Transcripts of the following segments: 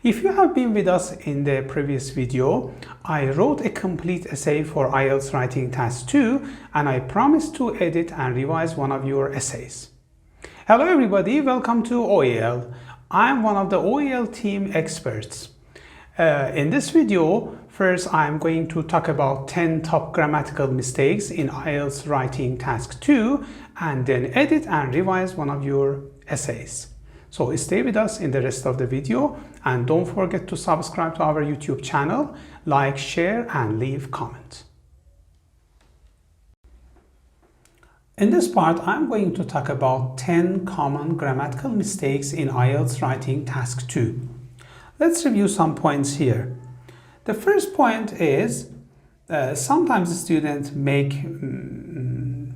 If you have been with us in the previous video, I wrote a complete essay for Ielts Writing Task 2 and I promised to edit and revise one of your essays. Hello everybody, welcome to OEL. I'm one of the OEL team experts. In this video, first I'm going to talk about 10 top grammatical mistakes in Ielts Writing Task 2 and then edit and revise one of your essays. So stay with us in the rest of the video and don't forget to subscribe to our YouTube channel, like, share and leave comments. In this part, I'm going to talk about 10 common grammatical mistakes in Ielts Writing Task 2. Let's review some points here. The first point is sometimes students make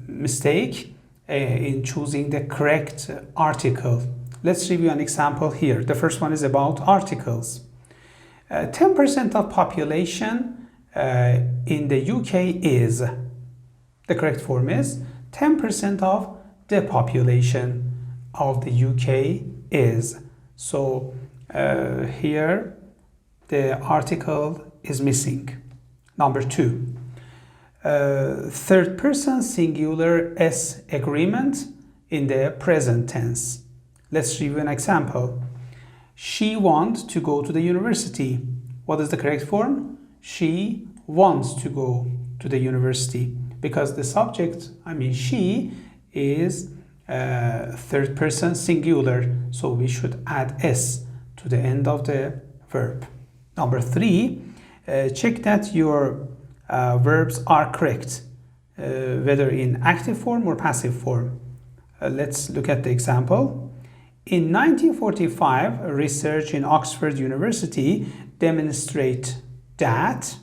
mistake in choosing the correct article. Let's review an example here. The first one is about articles. 10% of population in the UK is. The correct form is 10% of the population of the UK is. So here the article is missing. Number 2. Third person singular S agreement in the present tense. Let's review an example. She wants to go to the university. What is the correct form? She wants to go to the university because the subject, she, is third person singular. So we should add S to the end of the verb. Number 3, check that your verbs are correct, whether in active form or passive form. Let's look at the example. In 1945, research in Oxford University demonstrate that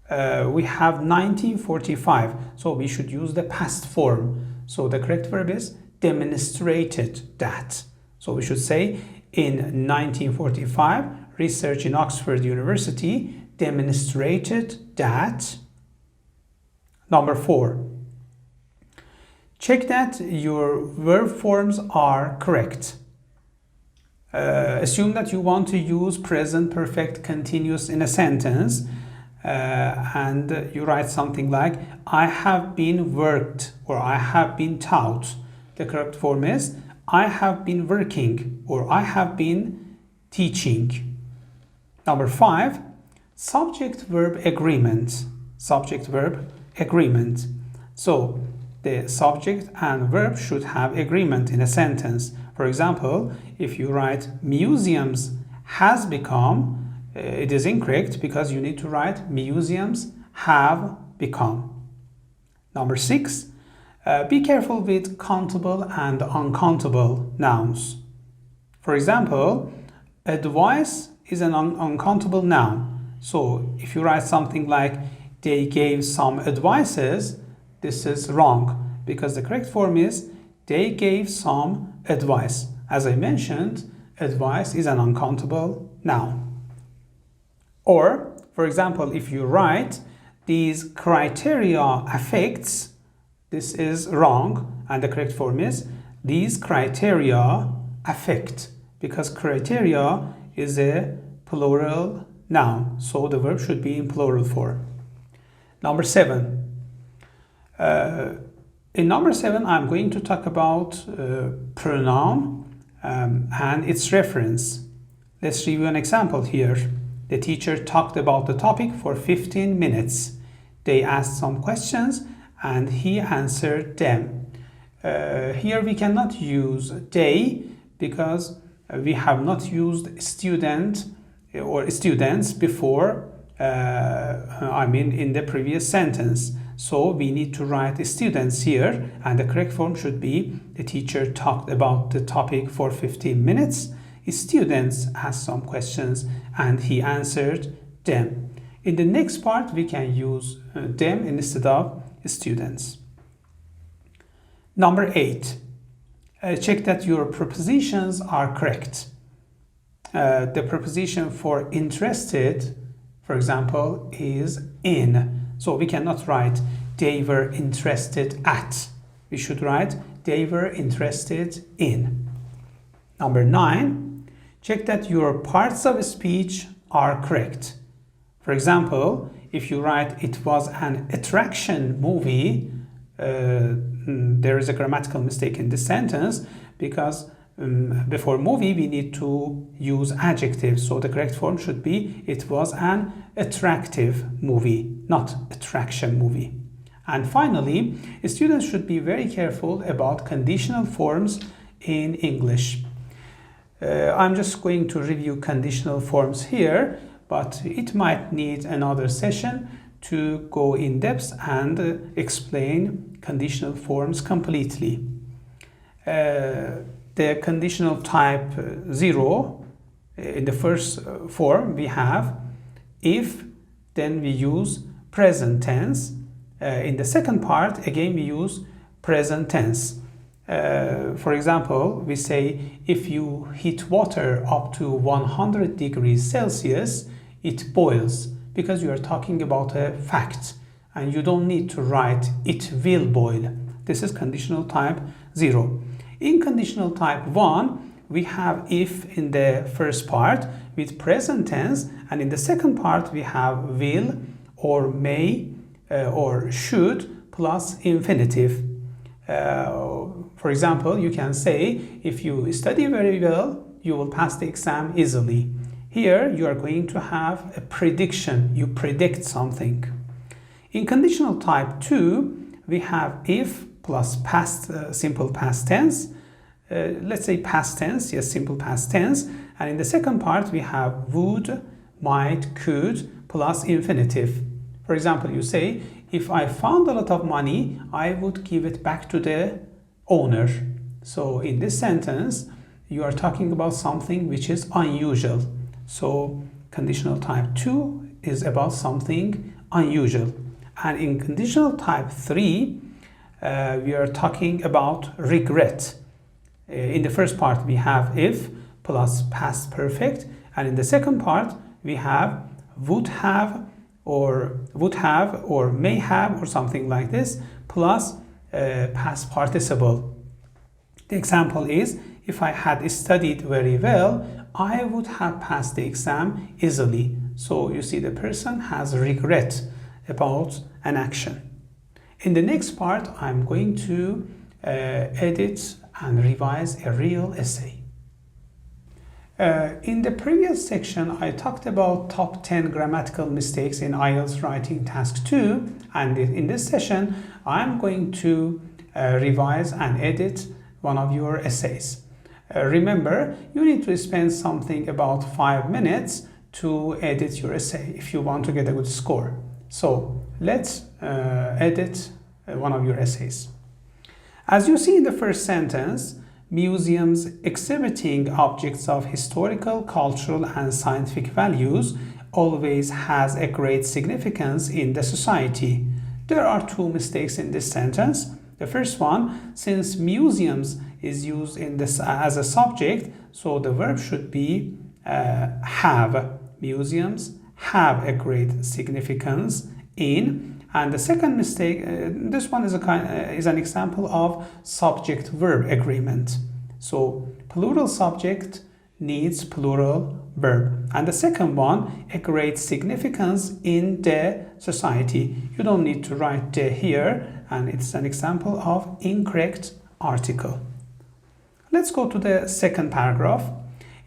we have 1945, so we should use the past form. So the correct verb is demonstrated that. So we should say in 1945, research in Oxford University demonstrated that. Number 4. Check that your verb forms are correct. Assume that you want to use present perfect continuous in a sentence and you write something like I have been worked or I have been taught. The correct form is I have been working or I have been teaching. Number 5, subject-verb agreement. Subject-verb agreement. So the subject and verb should have agreement in a sentence. For example, if you write museums has become, it is incorrect because you need to write museums have become. Number 6, be careful with countable and uncountable nouns. For example, advice is an uncountable noun. So if you write something like they gave some advices, this is wrong because the correct form is they gave some advice. As I mentioned, advice is an uncountable noun. Or, for example, if you write these criteria affects, this is wrong and the correct form is these criteria affect because criteria is a plural noun. So the verb should be in plural form. Number 7. In number 7, I'm going to talk about pronoun and its reference. Let's review an example here. The teacher talked about the topic for 15 minutes. They asked some questions and he answered them. Here we cannot use they because we have not used student or students before, in the previous sentence. So we need to write students here and the correct form should be the teacher talked about the topic for 15 minutes. Students asked some questions and he answered them. In the next part, we can use them instead of students. Number 8, check that your prepositions are correct. The preposition for interested, for example, is in. So we cannot write they were interested at. We should write they were interested in. Number 9, Check that your parts of speech are correct. For example, if you write it was an attraction movie, there is a grammatical mistake in this sentence because before movie we need to use adjectives. So the correct form should be it was an attractive movie, not attraction movie. And finally, students should be very careful about conditional forms in English. I'm just going to review conditional forms here, but it might need another session to go in depth and explain conditional forms completely. The conditional type 0, in the first form we have if, then we use present tense. In the second part, again we use present tense. For example, we say if you heat water up to 100 degrees Celsius, it boils, because you are talking about a fact and you don't need to write it will boil. This is conditional type 0. In conditional type 1, we have if in the first part with present tense, and in the second part we have will or may or should plus infinitive. For example, you can say if you study very well, you will pass the exam easily. Here you are going to have a prediction, you predict something. In conditional type 2, we have if plus past simple past tense. Let's say past tense, yes, simple past tense. And in the second part, we have would, might, could plus infinitive. For example, you say, if I found a lot of money, I would give it back to the owner. So in this sentence, you are talking about something which is unusual. So conditional type 2 is about something unusual. And in conditional type 3, we are talking about regret. In the first part, we have if plus past perfect. And in the second part, we have would have or may have or something like this plus past participle. The example is, if I had studied very well, I would have passed the exam easily. So you see the person has regret about an action. In the next part, I'm going to edit and revise a real essay. In the previous section, I talked about top 10 grammatical mistakes in IELTS Writing Task 2, and in this session, I'm going to revise and edit one of your essays. Remember, you need to spend something about 5 minutes to edit your essay if you want to get a good score. So let's edit one of your essays. As you see in the first sentence, museums exhibiting objects of historical, cultural, and scientific values always has a great significance in the society. There are two mistakes in this sentence. The first one, since museums is used in this as a subject, so the verb should be have. Museums have a great significance in. And the second mistake, this one is an example of subject-verb agreement. So plural subject needs plural verb. And the second one, a great significance in the society. You don't need to write the here, and it's an example of incorrect article. Let's go to the second paragraph.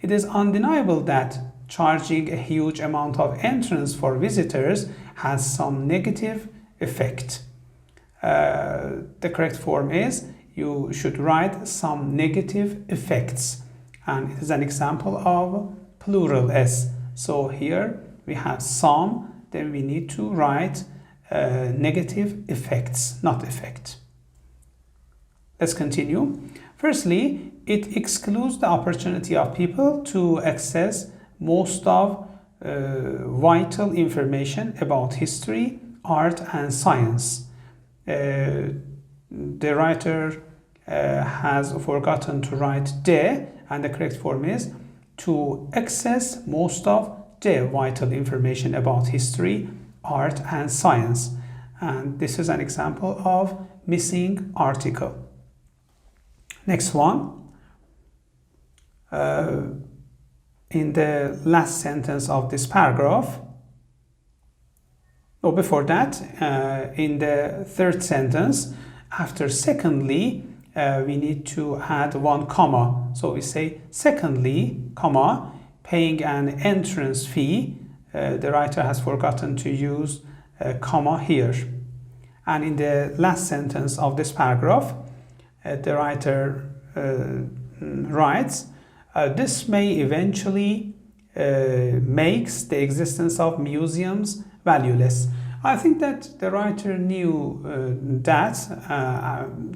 It is undeniable that charging a huge amount of entrance for visitors has some negative effect. The correct form is you should write some negative effects, and it is an example of plural s. So here we have some, then we need to write negative effects, not effect. Let's continue. Firstly, it excludes the opportunity of people to access most of vital information about history, art, and science. The writer has forgotten to write the, and the correct form is to access most of the vital information about history, art, and science. And this is an example of missing article. Next one. in the last sentence of this paragraph, or before that, in the third sentence, after secondly, we need to add one comma. So we say secondly, comma, paying an entrance fee. The writer has forgotten to use a comma here. And in the last sentence of this paragraph, the writer writes, this may eventually makes the existence of museums valueless. I think that the writer knew that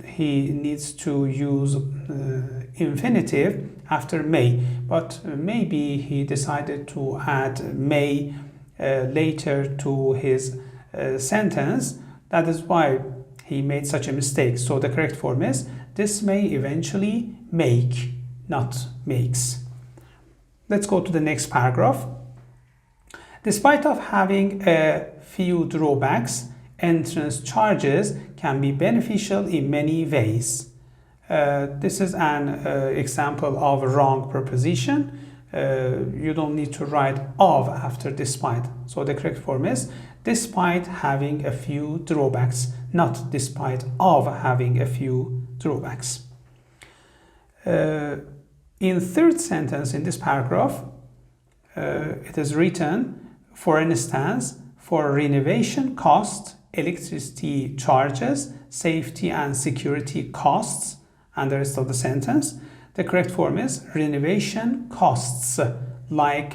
he needs to use infinitive after may, but maybe he decided to add may later to his sentence. That is why he made such a mistake. So the correct form is, this may eventually make, not makes. Let's go to the next paragraph. Despite of having a few drawbacks, entrance charges can be beneficial in many ways. This is an example of a wrong preposition. You don't need to write of after despite. So the correct form is, despite having a few drawbacks, not despite of having a few drawbacks. In third sentence in this paragraph, it is written, for instance, for renovation costs, electricity charges, safety and security costs, and the rest of the sentence. The correct form is renovation costs, like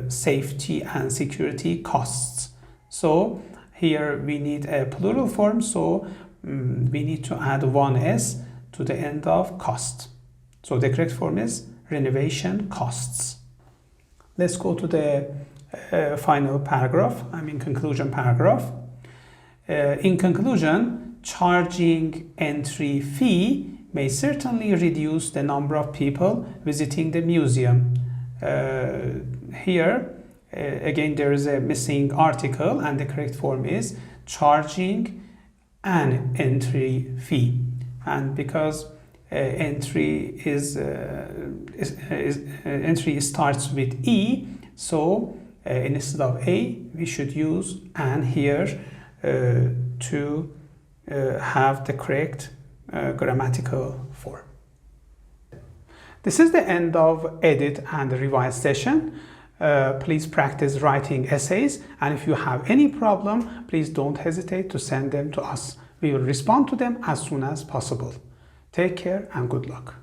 safety and security costs. So here we need a plural form, so we need to add one S to the end of cost. So the correct form is renovation costs. Let's go to the final paragraph, conclusion paragraph. In conclusion, charging entry fee may certainly reduce the number of people visiting the museum. Here, again, there is a missing article, and the correct form is charging an entry fee. And because entry entry starts with E, so instead of A, we should use an here to have the correct grammatical form. This is the end of edit and revise session. Please practice writing essays, and if you have any problem, please don't hesitate to send them to us. We will respond to them as soon as possible. Take care and good luck.